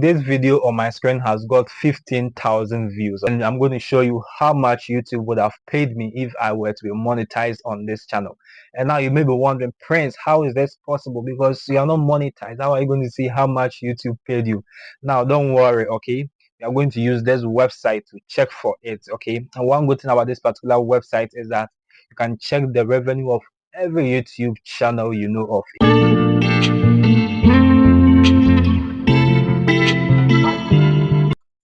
This video on my screen has got 15,000 views, and I'm going to show you how much YouTube would have paid me if I were to be monetized on this channel. And now you may be wondering, Prince, how is this possible? Because you are not monetized. How are you going to see how much YouTube paid you? Now, don't worry, okay? We are going to use this website to check for it, okay? And one good thing about this particular website is that you can check the revenue of every YouTube channel you know of.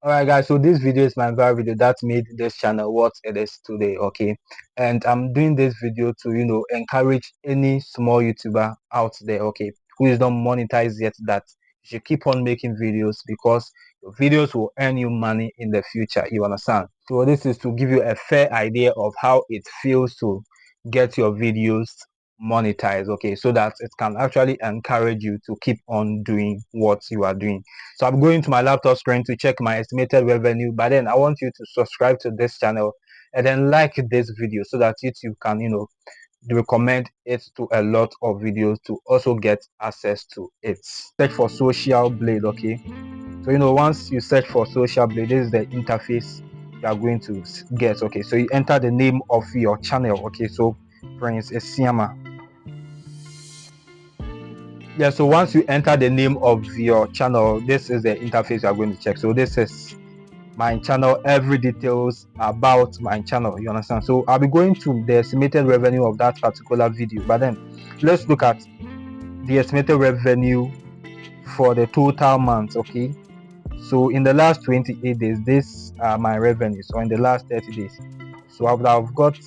Alright guys, so this video is my viral video that made this channel what it is today, okay? And I'm doing this video to encourage any small YouTuber out there, okay, who is not monetized yet, that you should keep on making videos because your videos will earn you money in the future, you understand? So this is to give you a fair idea of how it feels to get your videos monetize, okay, so that it can actually encourage you to keep on doing what you are doing. So I'm going to my laptop screen to check my estimated revenue, but then I want you to subscribe to this channel and then like this video so that YouTube can recommend it to a lot of videos to also get access to it. Search for Social Blade, okay? So once you search for Social Blade, this is the interface you are going to get, okay? So you enter the name of your channel, okay? So Prince Esiama. Yeah, so once you enter the name of your channel, this is the interface you are going to check. So this is my channel, every details about my channel, you understand? So I'll be going to the estimated revenue of that particular video, but then let's look at the estimated revenue for the total month, okay? So in the last 28 days, this are my revenue. So in the last 30 days, so I've got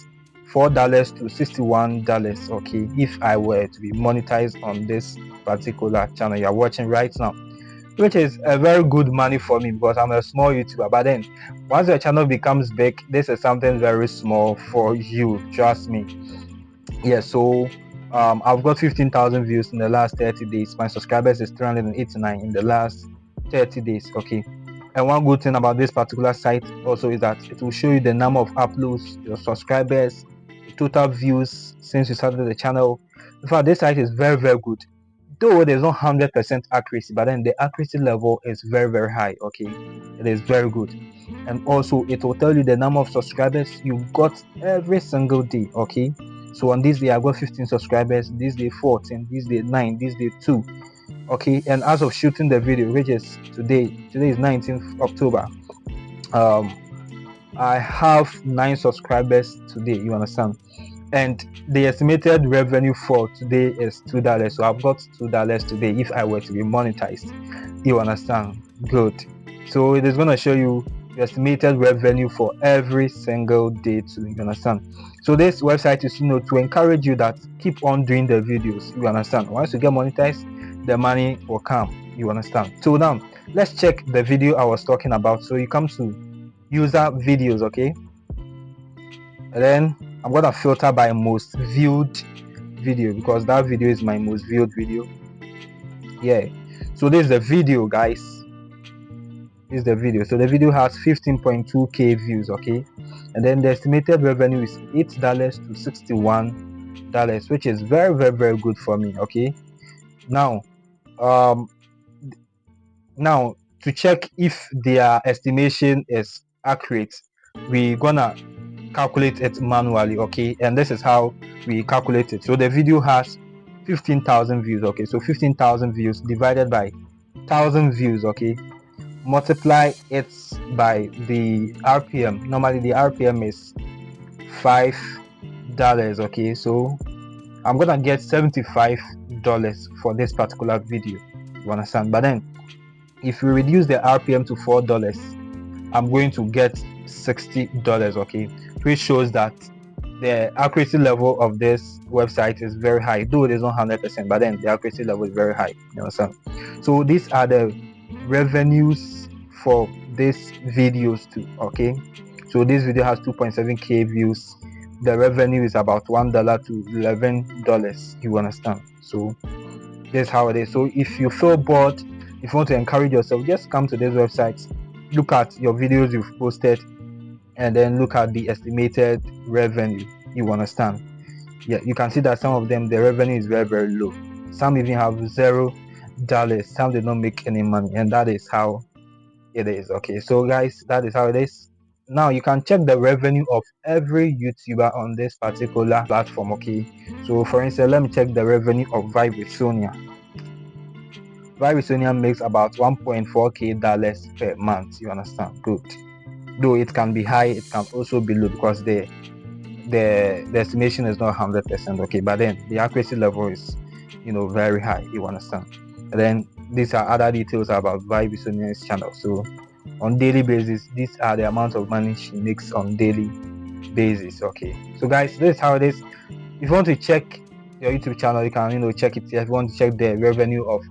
$4 to $61, okay, if I were to be monetized on this particular channel you're watching right now, which is a very good money for me because I'm a small YouTuber. But then once your channel becomes big, this is something very small for you, trust me. Yeah, so I've got 15,000 views in the last 30 days. My subscribers is 389 in the last 30 days, okay? And one good thing about this particular site also is that it will show you the number of uploads, your subscribers, the total views since you started the channel. In fact, this site is very, very good. Though there's not 100% accuracy, but then the accuracy level is very, very high, okay? It is very good. And also it will tell you the number of subscribers you got every single day, okay? So on this day I got 15 subscribers, this day 14, this day 9, this day 2, okay? And as of shooting the video, which is today is 19th October, I have 9 subscribers today, you understand? And the estimated revenue for today is $2. So I've got $2 today if I were to be monetized, you understand? Good. So it is going to show you the estimated revenue for every single day too, you understand? So this website is to encourage you that keep on doing the videos, you understand? Once you get monetized, the money will come, you understand? So now let's check the video I was talking about. So you come to user videos, okay, and then I'm gonna filter by most viewed video because that video is my most viewed video. Yeah, so this is the video, guys. This is the video. So the video has 15.2k views, okay, and then the estimated revenue is $8 to $61, which is very, very, very good for me, okay? Now to check if their estimation is accurate, we're gonna calculate it manually, okay? And this is how we calculate it. So the video has 15,000 views, okay? So 15,000 views divided by 1,000 views, okay? Multiply it by the RPM. Normally the RPM is $5, okay? So I'm gonna get $75 for this particular video, you understand? But then if we reduce the RPM to $4, I'm going to get $60, okay, which shows that the accuracy level of this website is very high, though it is not 100%, but then the accuracy level is very high, you understand? So these are the revenues for these videos too, okay? So this video has 2.7k views. The revenue is about $1 to $11, you understand? So this is how it is. So if you feel bored, if you want to encourage yourself, just come to this website, look at your videos you've posted, and then look at the estimated revenue, you understand? Yeah, you can see that some of them, the revenue is very, very low. Some even have $0 dollars. Some did not make any money, and that is how it is. Okay, so guys, that is how it is. Now you can check the revenue of every YouTuber on this particular platform. Okay, so for instance, let me check the revenue of Vibe with Sonia. Vibe with Sonia makes about 1.4k dollars per month. You understand? Good. Though it can be high, it can also be low because the estimation is not 100%. Okay, but then the accuracy level is, very high. You understand? And then these are other details about Vibe with Sonia's channel. So on daily basis, these are the amount of money she makes on daily basis. Okay, so guys, this is how it is. If you want to check your YouTube channel, you can check it here. If you want to check the revenue of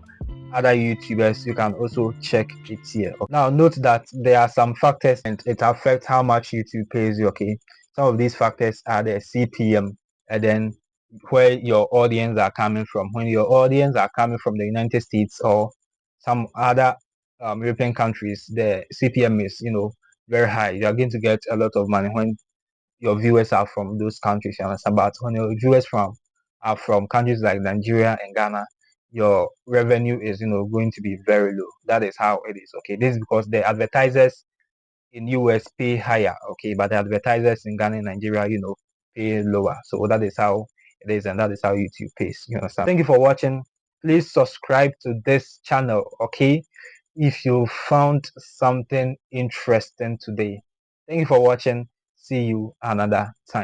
other YouTubers, you can also check it here. Now note that there are some factors and it affects how much YouTube pays you. Okay, some of these factors are the CPM, and then where your audience are coming from. When your audience are coming from the United States or some other European countries, the CPM is very high. You are going to get a lot of money when your viewers are from those countries. You understand? But when your viewers are from countries like Nigeria and Ghana, your revenue is going to be very low. That is how it is. Okay, this is because the advertisers in US pay higher. Okay, but the advertisers in Ghana and Nigeria, pay lower. So that is how it is, and that is how YouTube pays. You understand? Thank you for watching. Please subscribe to this channel. Okay, if you found something interesting today. Thank you for watching. See you another time.